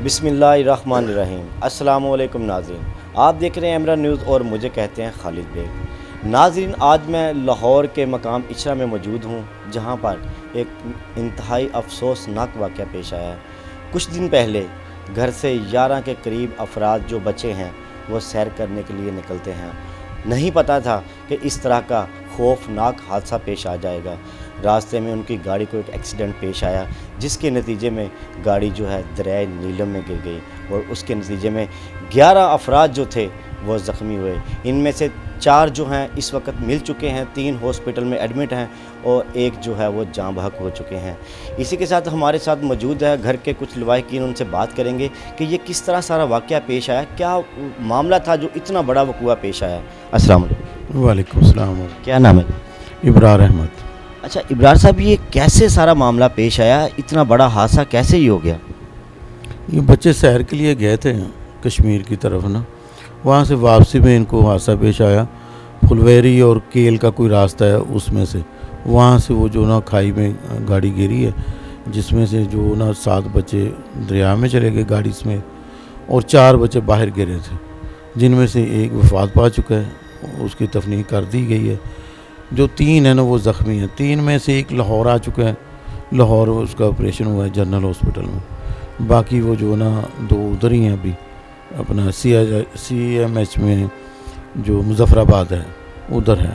بسم اللہ الرحمن الرحیم۔ السلام علیکم ناظرین، آپ دیکھ رہے ہیں ایمرا نیوز اور مجھے کہتے ہیں خالد بیگ۔ ناظرین، آج میں لاہور کے مقام اچھرا میں موجود ہوں، جہاں پر ایک انتہائی افسوسناک واقعہ پیش آیا ہے۔ کچھ دن پہلے گھر سے 11 کے قریب افراد جو بچے ہیں وہ سیر کرنے کے لیے نکلتے ہیں۔ نہیں پتہ تھا کہ اس طرح کا خوفناک حادثہ پیش آ جائے گا۔ راستے میں ان کی گاڑی کو ایک ایکسیڈنٹ پیش آیا، جس کے نتیجے میں گاڑی جو ہے دریائے نیلم میں گر گئی اور اس کے نتیجے میں 11 افراد جو تھے وہ زخمی ہوئے۔ ان میں سے 4 جو ہیں اس وقت مل چکے ہیں، 3 ہاسپٹل میں ایڈمٹ ہیں اور 1 جو ہے وہ جاں بحق ہو چکے ہیں۔ اسی کے ساتھ ہمارے ساتھ موجود ہے گھر کے کچھ لواحقین، ان سے بات کریں گے کہ یہ کس طرح سارا واقعہ پیش آیا، کیا معاملہ تھا جو اتنا بڑا وقوع پیش آیا۔ السلام علیکم۔ وعلیکم السلام۔ کیا نام ہے؟ ابرار احمد۔ اچھا ابرار صاحب، یہ کیسے سارا معاملہ پیش آیا؟ اتنا بڑا حادثہ کیسے ہی ہو گیا؟ یہ بچے سیر کے لیے گئے تھے کشمیر کی طرف نا، وہاں سے واپسی میں ان کو حادثہ پیش آیا۔ پھلویری اور کیل کا کوئی راستہ ہے، اس میں سے وہاں سے وہ جو نا کھائی میں گاڑی گری ہے، جس میں سے جو نا 7 بچے دریا میں چلے گئے گاڑی سمیت اور 4 بچے باہر گرے تھے، جن میں سے 1 وفات پا چکا ہے، اس کی تفنیع کر دی گئی ہے۔ جو 3 ہیں نا وہ زخمی ہیں۔ 3 میں سے 1 لاہور آ چکا ہے، لاہور اس کا آپریشن ہوا ہے جنرل ہاسپٹل میں۔ باقی وہ جو نا 2 ادھر ہی ہیں، ابھی اپنا سی ایم ایچ میں جو مظفر آباد ہے ادھر ہے۔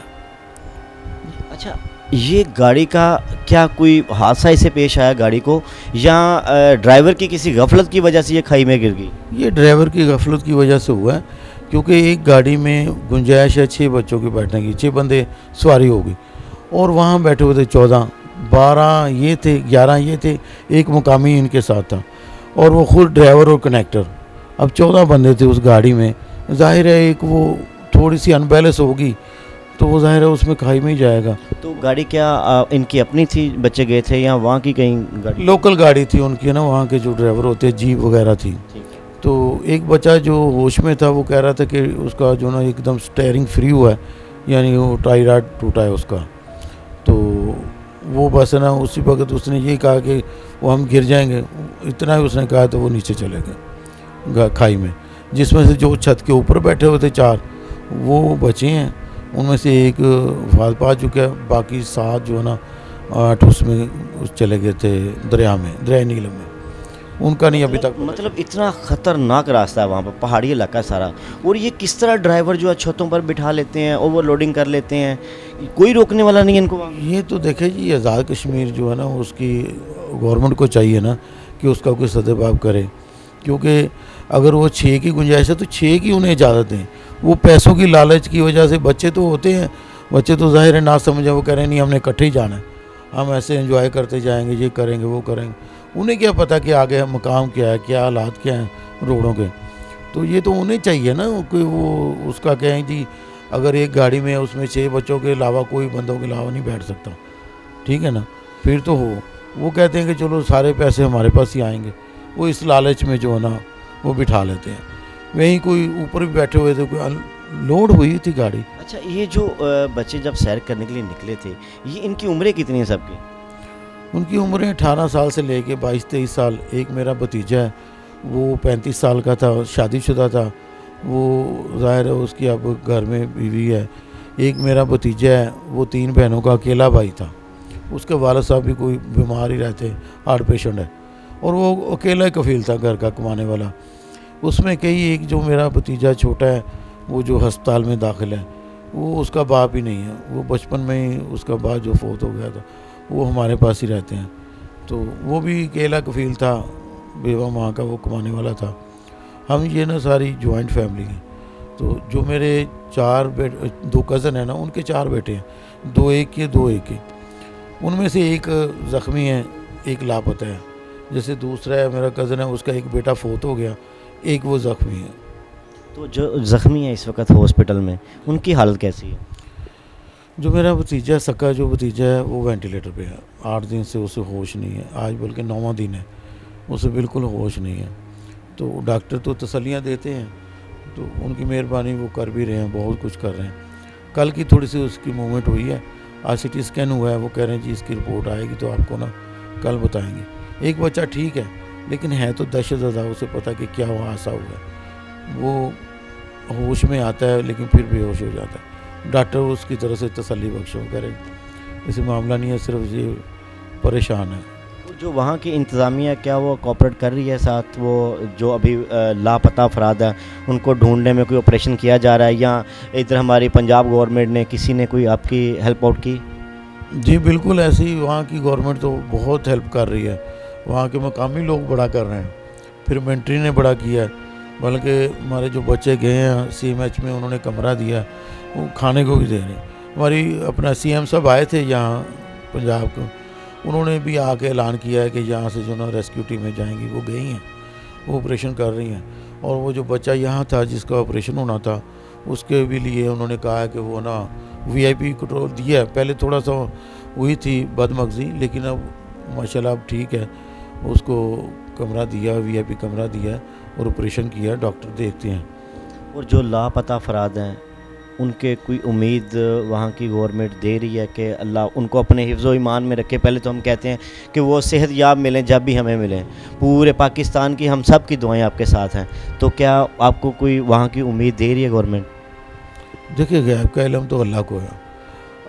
اچھا، یہ گاڑی کا کیا کوئی حادثہ اسے پیش آیا گاڑی کو، یا ڈرائیور کی کسی غفلت کی وجہ سے یہ کھائی میں گر گئی؟ یہ ڈرائیور کی غفلت کی وجہ سے ہوا ہے، کیونکہ ایک گاڑی میں گنجائش ہے 6 بچوں کے بیٹھنے کی، 6 بندے سواری ہوگی، اور وہاں بیٹھے ہوئے تھے 14، 12 یہ تھے، 11 یہ تھے، 1 مقامی ان کے ساتھ تھا، اور وہ خود ڈرائیور اور کنیکٹر۔ اب 14 بندے تھے اس گاڑی میں، ظاہر ہے ایک وہ تھوڑی سی انبیلنس ہوگی تو وہ ظاہر ہے اس میں کھائی میں ہی جائے گا۔ تو گاڑی کیا ان کی اپنی تھی، بچے گئے تھے، یا وہاں کی کہیں گاڑی؟ لوکل گاڑی تھی ان کی نا، وہاں کے جو ڈرائیور ہوتے ہیں، جیپ وغیرہ تھی۔ تو ایک بچہ جو ہوش میں تھا وہ کہہ رہا تھا کہ اس کا جو نا ایک دم سٹیئرنگ فری ہوا ہے، یعنی وہ ٹائی راڈ ٹوٹا ہے اس کا۔ تو وہ بس نا اسی وقت اس نے یہی کہا کہ وہ ہم گر جائیں گے، اتنا ہی اس نے کہا تو وہ نیچے چلے گئے کھائی میں، جس میں سے جو چھت کے اوپر بیٹھے ہوئے تھے 4 وہ بچے ہیں، ان میں سے 1 وفات پا چکا ہے، باقی 7 جو ہے نا 8 اس میں چلے گئے تھے دریا میں، دریائے نیلم میں، ان کا نہیں ابھی تک۔ مطلب اتنا خطرناک راستہ ہے وہاں پر، پہاڑی علاقہ سارا، اور یہ کس طرح ڈرائیور جو ہے چھتوں پر بٹھا لیتے ہیں، اوور لوڈنگ کر لیتے ہیں، کوئی روکنے والا نہیں ہے ان کو وہاں؟ یہ تو دیکھیں جی، آزاد کشمیر جو ہے نا اس کی گورنمنٹ کو چاہیے نا کہ اس کا کوئی سدباب کرے، کیونکہ اگر وہ 6 کی گنجائش ہے تو 6 کی انہیں اجازت دیں۔ وہ پیسوں کی لالچ کی وجہ سے، بچے تو ہوتے ہیں، بچے تو ظاہر ہے نہ سمجھیں، وہ کہہ رہے ہیں نہیں ہم نے اکٹھے ہی جانا ہے، ہم ایسے انجوائے کرتے جائیں گے، یہ کریں گے وہ کریں گے، انہیں کیا پتہ کہ آگے مقام کیا ہے، کیا حالات کیا ہیں روڈوں کے۔ تو یہ تو انہیں چاہیے نا کہ وہ اس کا کہیں جی، اگر ایک گاڑی میں اس میں 6 بچوں کے علاوہ کوئی بندوں کے علاوہ نہیں بیٹھ سکتا، ٹھیک ہے نا، پھر تو وہ کہتے ہیں کہ چلو سارے پیسے ہمارے پاس ہی آئیں گے، وہ اس لالچ میں جو ہے نا وہ بٹھا لیتے ہیں۔ وہیں کوئی اوپر بھی بیٹھے ہوئے تھے، کوئی لوڈ ہوئی تھی گاڑی۔ اچھا، یہ جو بچے جب سیر کرنے کے لیے نکلے تھے، یہ ان کی عمریں کتنی ہیں سب کی؟ ان کی عمریں 18 سال سے لے کے 22-23 سال۔ ایک میرا بھتیجا ہے، وہ 35 سال کا تھا، شادی شدہ تھا، وہ ظاہر ہے اس کی اب گھر میں بیوی ہے۔ ایک میرا بھتیجا ہے، وہ 3 بہنوں کا اکیلا بھائی تھا، اس کے والد صاحب بھی کوئی بیمار ہی رہتے، ہارٹ پیشنٹ ہے، اور وہ اکیلا ہی کفیل تھا گھر کا کمانے والا۔ اس میں ایک جو میرا بھتیجا چھوٹا ہے، وہ جو ہسپتال میں داخل ہے، وہ اس کا باپ ہی نہیں ہے، وہ بچپن میں ہی اس کا باپ جو فوت ہو گیا تھا، وہ ہمارے پاس ہی رہتے ہیں۔ تو وہ بھی اکیلا کفیل تھا، بیوہ ماں کا وہ کمانے والا تھا۔ ہم یہ نا ساری جوائنٹ فیملی ہیں۔ تو جو میرے 2 کزن ہیں نا، ان کے 4 بیٹے ہیں، 2 ایک کے 2 ایک کے، ان میں سے 1 زخمی ہے، 1 لاپتہ ہے۔ جیسے دوسرا ہے میرا کزن ہے، اس کا 1 بیٹا فوت ہو گیا، 1 وہ زخمی ہے۔ تو جو زخمی ہیں اس وقت ہاسپٹل میں، ان کی حالت کیسی ہے؟ جو میرا بھتیجا سکا جو بھتیجا ہے وہ وینٹیلیٹر پہ ہے، 8 دن سے اسے ہوش نہیں ہے، آج بلکہ 9واں دن ہے، اسے بالکل ہوش نہیں ہے۔ تو ڈاکٹر تو تسلیاں دیتے ہیں، تو ان کی مہربانی وہ کر بھی رہے ہیں، بہت کچھ کر رہے ہیں۔ کل کی تھوڑی سی اس کی موومنٹ ہوئی ہے، آج CT اسکین ہوا ہے، وہ کہہ رہے ہیں جی اس کی رپورٹ آئے گی تو آپ کو نا کل بتائیں گے۔ ایک بچہ ٹھیک ہے، لیکن ہے تو دہشت زدہ، اسے پتہ کہ کیا وہ حادثہ ہوا ہے، وہ ہوش میں آتا ہے لیکن پھر بے ہوش ہو جاتا ہے. ڈاکٹر اس کی طرف سے تسلی بخشوں کرے، اسے معاملہ نہیں ہے، صرف یہ پریشان ہے. جو وہاں کی انتظامیہ کیا وہ کوآپریٹ کر رہی ہے ساتھ وہ جو ابھی لاپتہ افراد ہیں ان کو ڈھونڈنے میں؟ کوئی آپریشن کیا جا رہا ہے یا ادھر ہماری پنجاب گورنمنٹ نے کسی نے کوئی آپ کی ہیلپ آؤٹ کی؟ جی بالکل ایسے ہی وہاں کی گورنمنٹ تو بہت ہیلپ کر رہی ہے، وہاں کے مقامی لوگ بڑا کر رہے ہیں، پھر منٹری نے بڑا کیا ہے، بلکہ ہمارے جو بچے گئے ہیں سی ایم ایچ میں انہوں نے کمرہ دیا، وہ کھانے کو بھی دے رہے ہیں. ہماری اپنا سی ایم صاحب آئے تھے یہاں پنجاب کو، انہوں نے بھی آ کے اعلان کیا ہے کہ یہاں سے جو نا ریسکیو ٹیمیں جائیں گی، وہ گئی ہیں، وہ آپریشن کر رہی ہیں. اور وہ جو بچہ یہاں تھا جس کا آپریشن ہونا تھا اس کے بھی لیے انہوں نے کہا ہے کہ وہ نا وی آئی پی کنٹرول دیا ہے. پہلے تھوڑا سا ہوئی تھی بد مغزی، لیکن اب ماشاءاللہ اب ٹھیک ہے، اس کو کمرہ دیا، وی آئی پی کمرہ دیا ہے اور آپریشن کیا، ڈاکٹر دیکھتے ہیں. اور جو لاپتہ افراد ہیں ان کے کوئی امید وہاں کی گورنمنٹ دے رہی ہے کہ اللہ ان کو اپنے حفظ و ایمان میں رکھے؟ پہلے تو ہم کہتے ہیں کہ وہ صحت یاب ملیں جب بھی ہمیں ملیں، پورے پاکستان کی ہم سب کی دعائیں آپ کے ساتھ ہیں، تو کیا آپ کو کوئی وہاں کی امید دے رہی ہے گورنمنٹ؟ دیکھیے غیب کا علم تو اللہ کو ہے،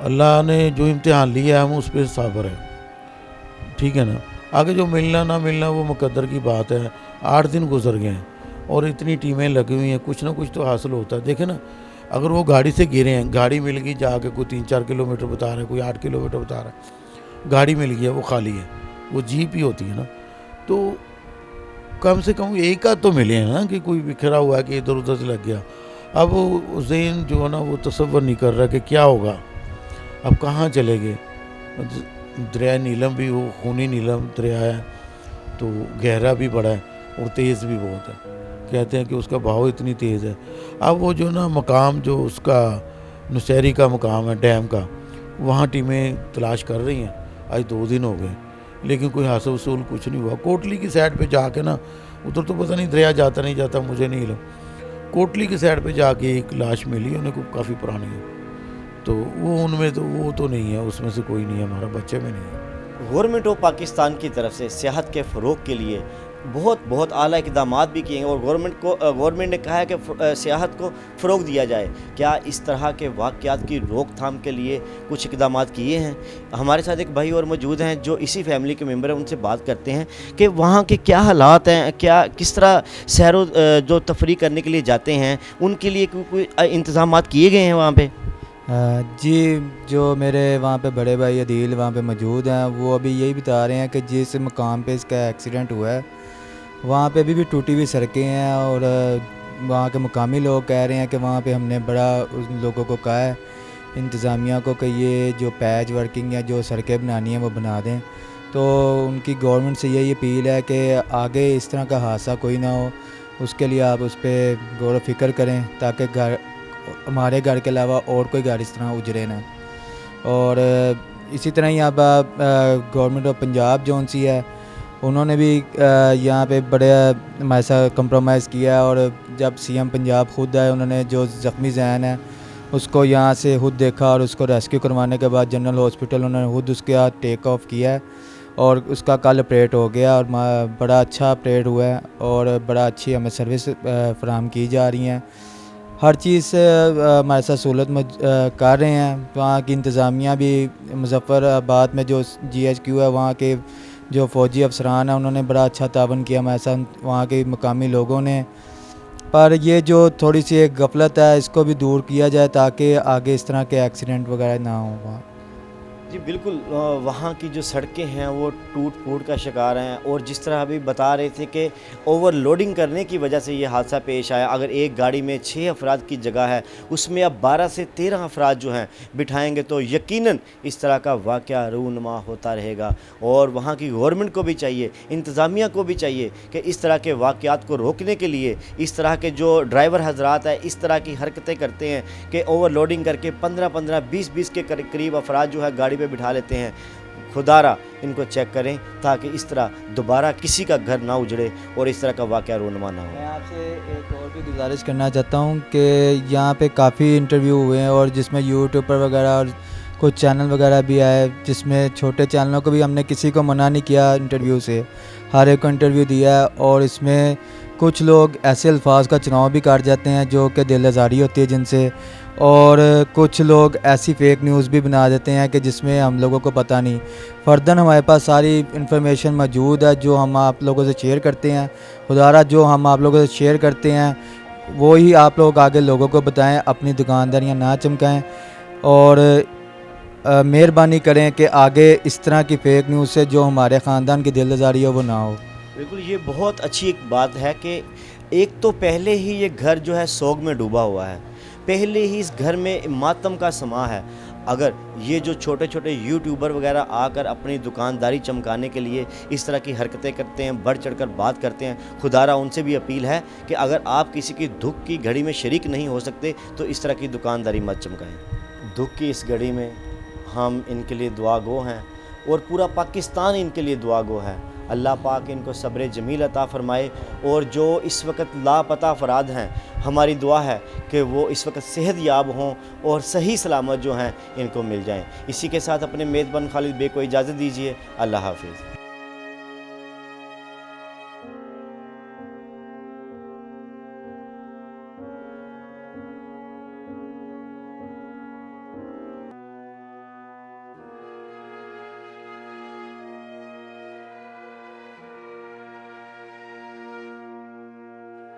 اللہ نے جو امتحان لیا ہے ہم اس پہ صابر ہیں، ٹھیک ہے نا. آگے جو ملنا نہ ملنا وہ مقدر کی بات ہے. 8 دن گزر گئے ہیں اور اتنی ٹیمیں لگی ہوئی ہیں، کچھ نہ کچھ تو حاصل ہوتا ہے. دیکھیں نا، اگر وہ گاڑی سے گرے ہیں، گاڑی مل گئی جا کے، کوئی 3-4 کلومیٹر بتا رہا ہے، کوئی 8 کلومیٹر بتا رہا ہے، گاڑی مل گئی ہے، وہ خالی ہے، وہ جیپ ہی ہوتی ہے نا، تو کم سے کم ایک آدھ تو ملے ہیں نا کہ کوئی بکھرا ہوا ہے کہ ادھر ادھر سے لگ گیا. اب وہ ذہن جو ہے نا وہ تصور نہیں کر رہا کہ کیا ہوگا، اب کہاں چلے گئے. دریا نیلم بھی وہ خونی نیلم دریا ہے، تو گہرا بھی بڑا ہے اور تیز بھی بہت ہے. کہتے ہیں کہ اس کا بہاؤ اتنی تیز ہے. اب وہ جو نا مقام جو اس کا نوشہری کا مقام ہے ڈیم کا، وہاں ٹیمیں تلاش کر رہی ہیں. آج 2 دن ہو گئے لیکن کوئی حاصل وصول کچھ نہیں ہوا. کوٹلی کی سائڈ پہ جا کے نا، ادھر تو پتہ نہیں دریا جاتا نہیں جاتا مجھے نہیں علم، کوٹلی کی سائڈ پہ جا کے ایک لاش ملی، انہیں کو کافی پرانی ہے، تو وہ ان میں تو وہ تو نہیں ہے، اس میں سے کوئی نہیں ہے، ہمارا بچے میں نہیں ہے. گورنمنٹ آف پاکستان کی طرف سے صحت کے فروغ کے لیے بہت اعلیٰ اقدامات بھی کیے ہیں، اور گورنمنٹ نے کہا ہے کہ سیاحت کو فروغ دیا جائے. کیا اس طرح کے واقعات کی روک تھام کے لیے کچھ اقدامات کیے ہیں؟ ہمارے ساتھ ایک بھائی اور موجود ہیں جو اسی فیملی کے ممبر ہیں، ان سے بات کرتے ہیں کہ وہاں کے کیا حالات ہیں، کس طرح سیر و جو تفریح کرنے کے لیے جاتے ہیں ان کے لیے کوئی انتظامات کیے گئے ہیں وہاں پہ؟ جی، جو میرے وہاں پہ بڑے بھائی عدیل وہاں پہ موجود ہیں، وہ ابھی یہی بتا رہے ہیں کہ جس مقام پہ اس کا ایکسیڈنٹ ہوا ہے وہاں پہ ابھی بھی ٹوٹی ہوئی سڑکیں ہیں، اور وہاں کے مقامی لوگ کہہ رہے ہیں کہ وہاں پہ ہم نے بڑا ان لوگوں کو کہا ہے انتظامیہ کو کہ یہ جو پیچ ورکنگ یا جو سڑکیں بنانی ہیں وہ بنا دیں. تو ان کی گورنمنٹ سے یہی اپیل ہے کہ آگے اس طرح کا حادثہ کوئی نہ ہو، اس کے لیے آپ اس پہ غور و فکر کریں تاکہ ہمارے گھر کے علاوہ اور کوئی گھر اس طرح اجڑے نہ. اور اسی طرح ہی اب گورنمنٹ آف پنجاب جون سی ہے، انہوں نے بھی یہاں پہ بڑے ہمارے ساتھ کمپرومائز کیا ہے، اور جب سی ایم پنجاب خود آئے انہوں نے جو زخمی ذہن ہے اس کو یہاں سے خود دیکھا اور اس کو ریسکیو کروانے کے بعد جنرل ہاسپٹل انہوں نے خود اس کے ہاتھ ٹیک آف کیا ہے، اور اس کا کل آپریٹ ہو گیا اور بڑا اچھا آپریٹ ہوا ہے، اور بڑا اچھی ہمیں سروس فراہم کی جا رہی ہیں. ہر چیز سے ہمارے ساتھ سہولت کر رہے ہیں. وہاں کی انتظامیہ بھی مظفر آباد میں جو جی ایچ کیو ہے وہاں کے جو فوجی افسران ہیں انہوں نے بڑا اچھا تعاون کیا ہمارے ساتھ، وہاں کے مقامی لوگوں نے. پر یہ جو تھوڑی سی ایک غفلت ہے اس کو بھی دور کیا جائے تاکہ آگے اس طرح کے ایکسیڈنٹ وغیرہ نہ ہوں وہاں. جی بالکل، وہاں کی جو سڑکیں ہیں وہ ٹوٹ پھوٹ کا شکار ہیں، اور جس طرح ابھی بتا رہے تھے کہ اوور لوڈنگ کرنے کی وجہ سے یہ حادثہ پیش آیا. اگر ایک گاڑی میں 6 افراد کی جگہ ہے اس میں اب 12 سے 13 افراد جو ہیں بٹھائیں گے تو یقیناً اس طرح کا واقعہ رونما ہوتا رہے گا. اور وہاں کی گورنمنٹ کو بھی چاہیے، انتظامیہ کو بھی چاہیے کہ اس طرح کے واقعات کو روکنے کے لیے اس طرح کے جو ڈرائیور حضرات ہیں اس طرح کی حرکتیں کرتے ہیں کہ اوور لوڈنگ کر کے 15 20 کے قریب افراد جو ہے گاڑی پہ بٹھا لیتے ہیں، خدارہ ان کو چیک کریں تاکہ اس طرح دوبارہ کسی کا گھر نہ اجڑے اور اس طرح کا واقعہ رونما نہ ہو. میں آپ سے ایک اور بھی گزارش کرنا چاہتا ہوں کہ یہاں پہ کافی انٹرویو ہوئے ہیں اور جس میں یوٹیوب پر وغیرہ اور کچھ چینل وغیرہ بھی آئے جس میں چھوٹے چینلوں کو بھی ہم نے کسی کو منع نہیں کیا انٹرویو سے، ہر ایک کو انٹرویو دیا ہے، اور اس میں کچھ لوگ ایسے الفاظ کا چناؤ بھی کر جاتے ہیں جو کہ دل آزاری ہوتی ہے جن سے، اور کچھ لوگ ایسی فیک نیوز بھی بنا دیتے ہیں کہ جس میں ہم لوگوں کو پتہ نہیں۔ فرداً ہمارے پاس ساری انفارمیشن موجود ہے جو ہم آپ لوگوں سے شیئر کرتے ہیں، خدا را جو ہم آپ لوگوں سے شیئر کرتے ہیں وہی آپ لوگ آگے لوگوں کو بتائیں، اپنی دکانداریاں نہ چمکائیں، اور مہربانی کریں کہ آگے اس طرح کی فیک نیوز سے جو ہمارے خاندان کی دل آزاری ہو وہ نہ ہو۔ بالکل، یہ بہت اچھی ایک بات ہے کہ ایک تو پہلے ہی یہ گھر جو ہے سوگ میں ڈوبا ہوا ہے، پہلے ہی اس گھر میں ماتم کا سما ہے۔ اگر یہ جو چھوٹے چھوٹے یوٹیوبر وغیرہ آ کر اپنی دکانداری چمکانے کے لیے اس طرح کی حرکتیں کرتے ہیں، بڑھ چڑھ کر بات کرتے ہیں، خدا را ان سے بھی اپیل ہے کہ اگر آپ کسی کی دکھ کی گھڑی میں شریک نہیں ہو سکتے تو اس طرح کی دکانداری مت چمکائیں۔ دکھ کی اس گھڑی میں ہم ان کے لیے دعا گو ہیں، اور پورا پاکستان ان کے لیے دعا گو ہے۔ اللہ پاک ان کو صبر جمیل عطا فرمائے، اور جو اس وقت لاپتہ افراد ہیں ہماری دعا ہے کہ وہ اس وقت صحت یاب ہوں اور صحیح سلامت جو ہیں ان کو مل جائیں۔ اسی کے ساتھ اپنے میزبان خالد بے کو اجازت دیجیے، اللہ حافظ۔